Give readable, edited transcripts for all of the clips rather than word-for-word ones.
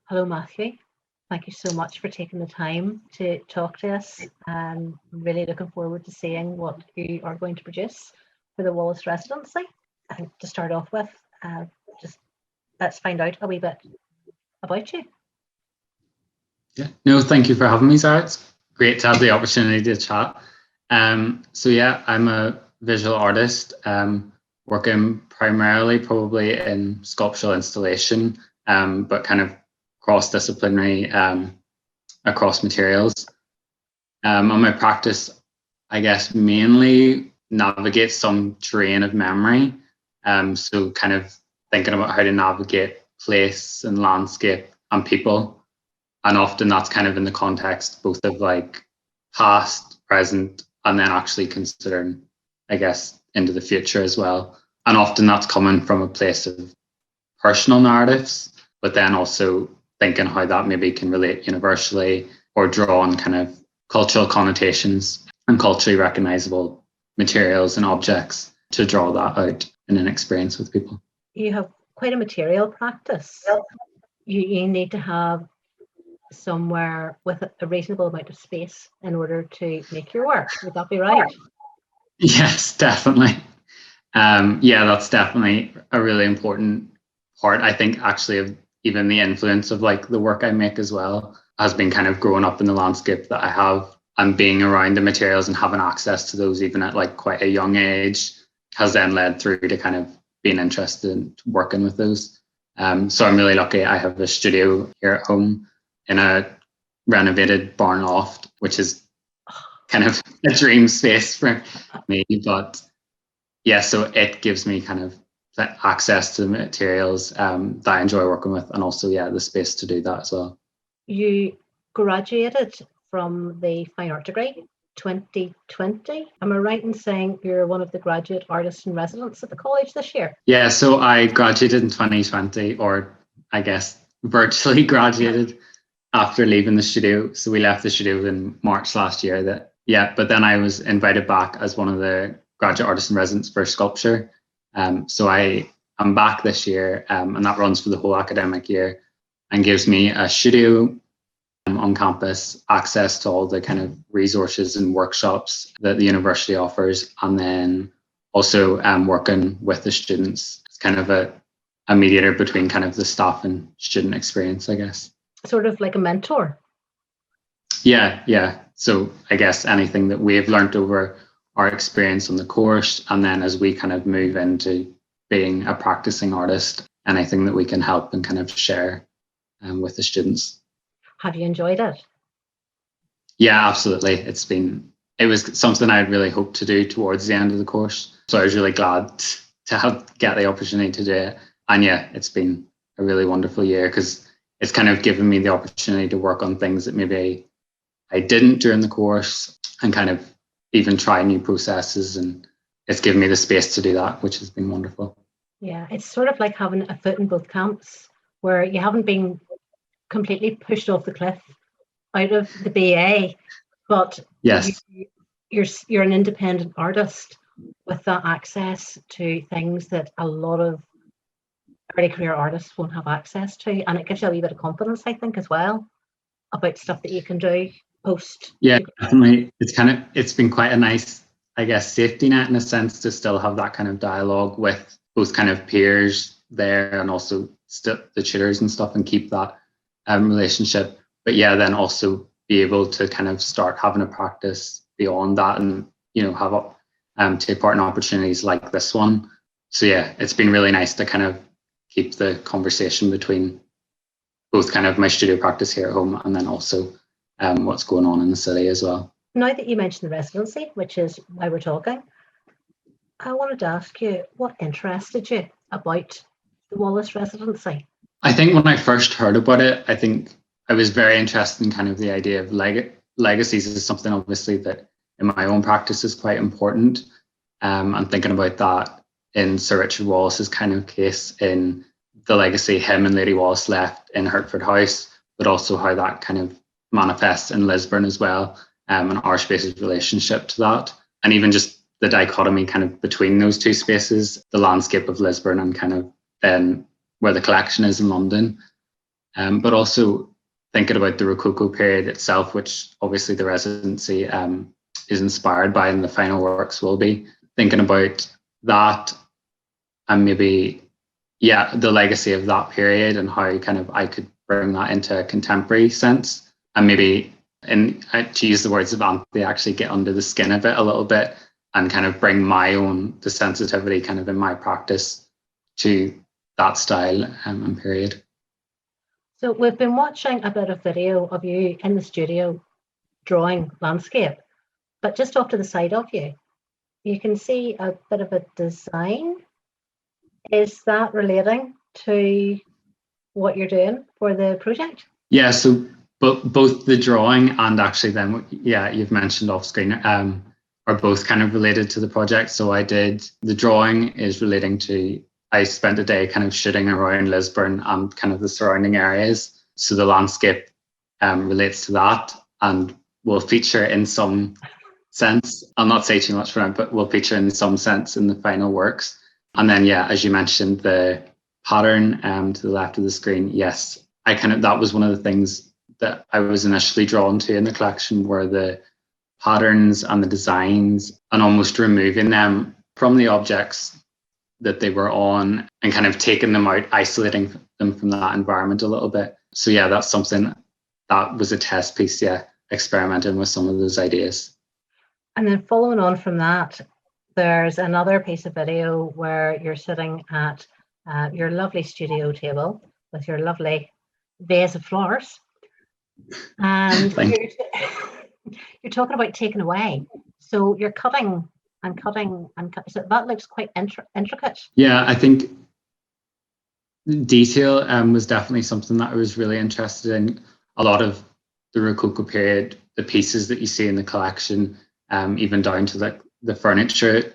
Hello, Matthew. Thank you so much for taking the time to talk to us. I'm really looking forward to seeing what you are going to produce for the Wallace Residency. I think to start off with, just let's find out a wee bit about you. Yeah, no, thank you for having me, Zara. It's great to have the opportunity to chat. So yeah, I'm a visual artist, working primarily probably in sculptural installation, but kind of cross-disciplinary across materials. And my practice, I guess, mainly navigates some terrain of memory. So kind of thinking about how to navigate place and landscape and people. And often that's kind of in the context both of like past, present, and then actually considering, I guess, into the future as well. And often that's coming from a place of personal narratives, but then also thinking how that maybe can relate universally or draw on kind of cultural connotations and culturally recognizable materials and objects to draw that out in an experience with people. You have quite a material practice. You need to have somewhere with a reasonable amount of space in order to make your work. Would that be right? Yes, definitely. Yeah, that's definitely a really important part. I think actually of even the influence of like the work I make as well has been kind of growing up in the landscape that I have, and being around the materials and having access to those even at like quite a young age has then led through to kind of being interested in working with those. So I'm really lucky. I have a studio here at home in a renovated barn loft, which is kind of a dream space for me. But yeah, so it gives me kind of access to the materials that I enjoy working with, and also, yeah, the space to do that as well. You graduated from the Fine Art degree 2020. Am I right in saying you're one of the graduate artists in residence at the college this year? Yeah, so I graduated in 2020, or I guess virtually graduated after leaving the studio. So we left the studio in March last year. But then I was invited back as one of the graduate artists in residence for sculpture. So I'm back this year, and that runs for the whole academic year and gives me a studio on campus, access to all the kind of resources and workshops that the university offers, and then also working with the students. It's kind of a mediator between kind of the staff and student experience, I guess. Sort of like a mentor. Yeah. So I guess anything that we've learned over our experience on the course, and then as we kind of move into being a practicing artist, anything that we can help and kind of share with the students. Have you enjoyed it? Yeah, absolutely. It was something I'd really hoped to do towards the end of the course. So I was really glad to get the opportunity to do it. And yeah, it's been a really wonderful year because it's kind of given me the opportunity to work on things that maybe I didn't during the course, and kind of even try new processes. And it's given me the space to do that, which has been wonderful. Yeah, it's sort of like having a foot in both camps, where you haven't been completely pushed off the cliff out of the BA, but yes, you're an independent artist with that access to things that a lot of early career artists won't have access to, and it gives you a wee bit of confidence, I think, as well, about stuff that you can do post. Yeah, definitely. It's been quite a nice, I guess, safety net in a sense to still have that kind of dialogue with both kind of peers there and also the tutors and stuff, and keep that relationship. But yeah, then also be able to kind of start having a practice beyond that, and have take part in opportunities like this one. So yeah, it's been really nice to kind of keep the conversation between both kind of my studio practice here at home and then also what's going on in the city as well. Now that you mentioned the residency, which is why we're talking, I wanted to ask you, what interested you about the Wallace Residency? I think when I first heard about it, I think I was very interested in kind of the idea of legacies is something obviously that in my own practice is quite important. And thinking about that in Sir Richard Wallace's kind of case, in the legacy him and Lady Wallace left in Hertford House, but also how that kind of manifests in Lisburn as well, and our space's relationship to that. And even just the dichotomy kind of between those two spaces, the landscape of Lisburn and kind of then where the collection is in London. but also thinking about the Rococo period itself, which obviously the residency is inspired by, and the final works will be. Thinking about that and maybe, the legacy of that period and how kind of I could bring that into a contemporary sense, and maybe, and to use the words of Anthony, actually get under the skin of it a little bit and kind of bring the sensitivity kind of in my practice to that style and period. So we've been watching a bit of video of you in the studio drawing landscape, but just off to the side of you, you can see a bit of a design. Is that relating to what you're doing for the project? Yeah, so both the drawing and actually then, you've mentioned Offscreen, are both kind of related to the project. So the drawing is relating to, I spent a day kind of shooting around Lisburn and kind of the surrounding areas. So the landscape relates to that and will feature in some sense. I'll not say too much for it, but will feature in some sense in the final works. And then, as you mentioned, the pattern to the left of the screen, yes, that was one of the things that I was initially drawn to in the collection, were the patterns and the designs, and almost removing them from the objects that they were on and kind of taking them out, isolating them from that environment a little bit. So that's something that was a test piece, experimenting with some of those ideas. And then following on from that, there's another piece of video where you're sitting at your lovely studio table with your lovely vase of flowers. And you're talking about taking away. So you're cutting and cutting and cutting. So that looks quite intricate. Yeah, I think detail was definitely something that I was really interested in. A lot of the Rococo period, the pieces that you see in the collection, even down to the furniture,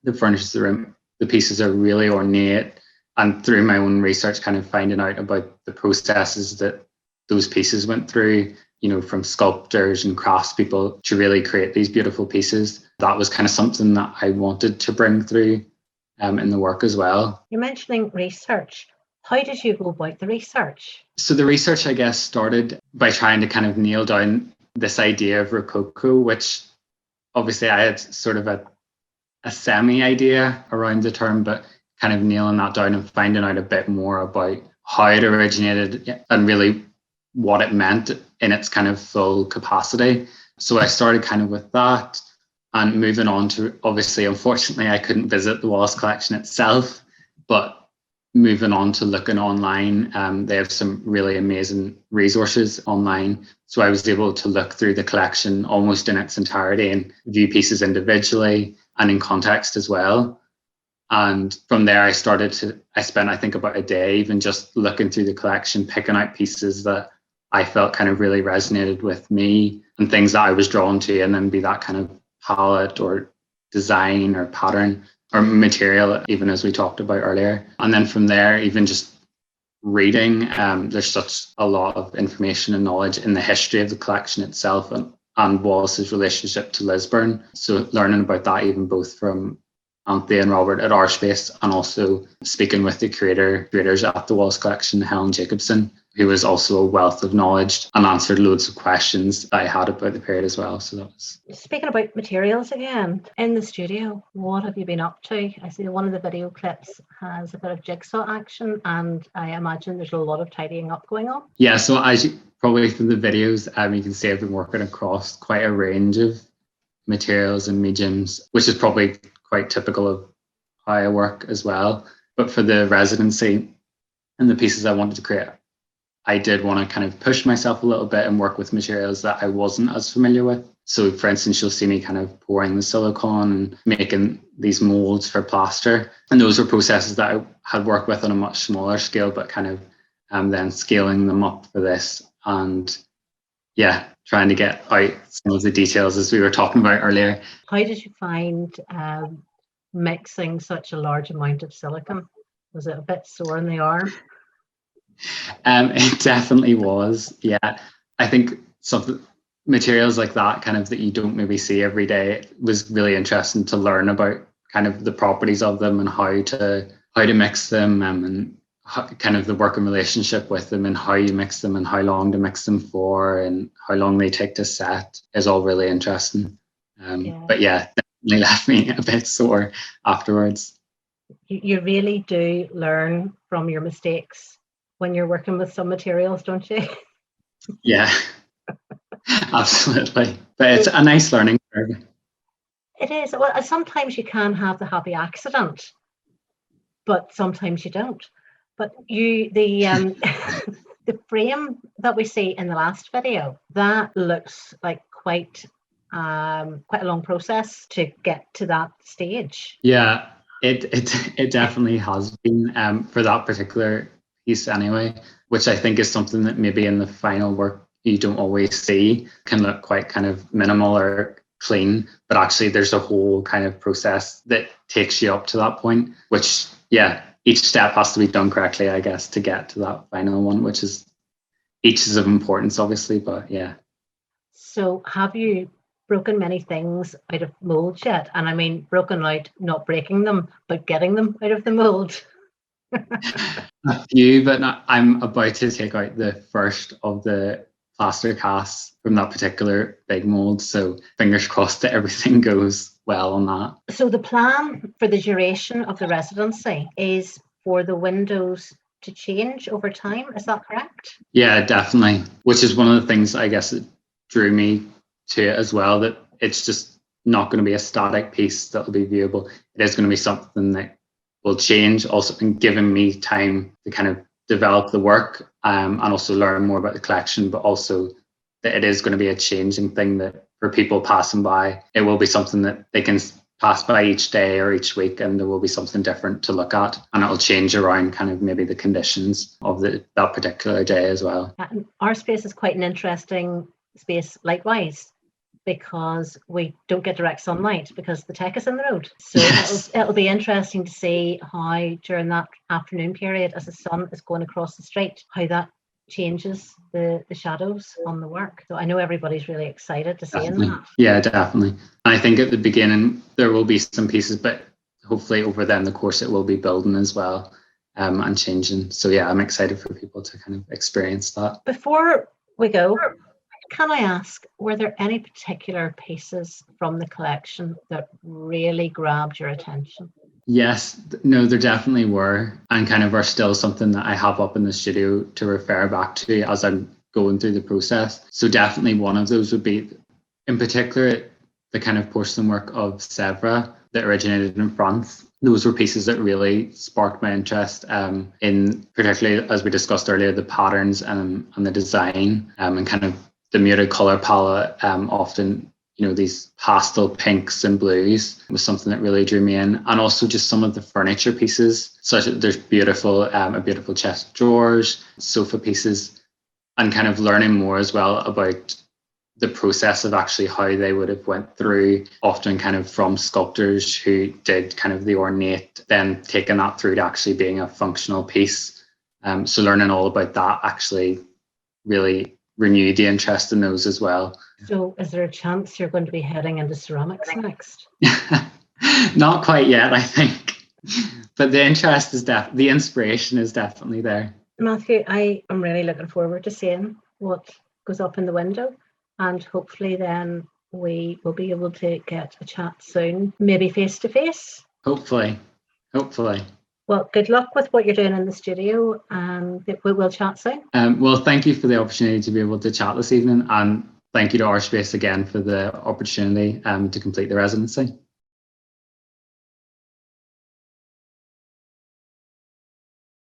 the room, the pieces are really ornate. And through my own research, kind of finding out about the processes that those pieces went through, from sculptors and craftspeople to really create these beautiful pieces. That was kind of something that I wanted to bring through in the work as well. You're mentioning research. How did you go about the research? So the research, I guess, started by trying to kind of nail down this idea of Rococo, which obviously I had sort of a semi-idea around the term, but kind of nailing that down and finding out a bit more about how it originated and really what it meant in its kind of full capacity. So I started kind of with that and moving on to, obviously, unfortunately, I couldn't visit the Wallace Collection itself, but moving on to looking online, they have some really amazing resources online. So I was able to look through the collection almost in its entirety and view pieces individually and in context as well. And from there, I spent, I think, about a day even just looking through the collection, picking out pieces that I felt kind of really resonated with me and things that I was drawn to, and then be that kind of palette or design or pattern or material, even as we talked about earlier. And then from there, even just reading, there's such a lot of information and knowledge in the history of the collection itself and Wallace's relationship to Lisburn. So learning about that, even both from Anthony and Robert at our space, and also speaking with the curators at the Wallace Collection, Helen Jacobson, who was also a wealth of knowledge and answered loads of questions I had about the period as well. So that was... Speaking about materials again, in the studio, what have you been up to? I see one of the video clips has a bit of jigsaw action, and I imagine there's a lot of tidying up going on. Yeah, so as you probably from the videos, you can see I've been working across quite a range of materials and mediums, which is probably quite typical of how I work as well. But for the residency and the pieces I wanted to create, I did want to kind of push myself a little bit and work with materials that I wasn't as familiar with. So for instance, you'll see me kind of pouring the silicone and making these molds for plaster. And those were processes that I had worked with on a much smaller scale, but kind of then scaling them up for this. And trying to get out some of the details as we were talking about earlier. How did you find mixing such a large amount of silicone? Was it a bit sore in the arm? It definitely was. Yeah, I think some materials like that, kind of that you don't maybe see every day, it was really interesting to learn about kind of the properties of them and how to mix them and kind of the working relationship with them and how you mix them and how long to mix them for and how long they take to set is all really interesting. But yeah, definitely left me a bit sore afterwards. You really do learn from your mistakes when you're working with some materials, don't you? Yeah, absolutely. But it's a nice learning curve. It is. Well, sometimes you can have the happy accident, but sometimes you don't. But the the frame that we see in the last video, that looks like quite a long process to get to that stage. Yeah, it definitely has been for that particular piece anyway, which I think is something that maybe in the final work you don't always see. Can look quite kind of minimal or clean, but actually there's a whole kind of process that takes you up to that point, which each step has to be done correctly, I guess, to get to that final one, which is each is of importance, obviously, but yeah. So have you broken many things out of molds yet? And I mean broken out, not breaking them, but getting them out of the mold. A few, but I'm about to take out the first of the plaster casts from that particular big mold. So fingers crossed that everything goes well on that. So the plan for the duration of the residency is for the windows to change over time. Is that correct? Yeah, definitely. Which is one of the things I guess that drew me to it as well, that it's just not going to be a static piece that will be viewable. It is going to be something that will change, also in giving me time to kind of develop the work and also learn more about the collection, but also that it is going to be a changing thing, that for people passing by, it will be something that they can pass by each day or each week, and there will be something different to look at, and it will change around kind of maybe the conditions of that particular day as well. And our space is quite an interesting space likewise, because we don't get direct sunlight because the tech is in the road. So yes. It'll be interesting to see how during that afternoon period, as the sun is going across the street, how that changes the shadows on the work. So I know everybody's really excited to see that. Yeah, definitely. And I think at the beginning there will be some pieces, but hopefully over then the course it will be building as well and changing. So yeah, I'm excited for people to kind of experience that. Before we go, can I ask, were there any particular pieces from the collection that really grabbed your attention? Yes, no, there definitely were, and kind of are still something that I have up in the studio to refer back to as I'm going through the process. So definitely one of those would be, in particular, the kind of porcelain work of Zara that originated in France. Those were pieces that really sparked my interest in, particularly as we discussed earlier, the patterns and the design and kind of the muted color palette, often, these pastel pinks and blues was something that really drew me in. And also just some of the furniture pieces, such as there's a beautiful chest of drawers, sofa pieces, and kind of learning more as well about the process of actually how they would have went through, often kind of from sculptors who did kind of the ornate, then taking that through to actually being a functional piece. So learning all about that actually really renewed the interest in those as well. So is there a chance you're going to be heading into ceramics next? Not quite yet, I think. But the interest is the inspiration is definitely there. Matthew, I am really looking forward to seeing what goes up in the window, and hopefully then we will be able to get a chat soon, maybe face to face. Hopefully. Well, good luck with what you're doing in the studio, and we'll chat soon. Well, thank you for the opportunity to be able to chat this evening, and thank you to our space again for the opportunity to complete the residency.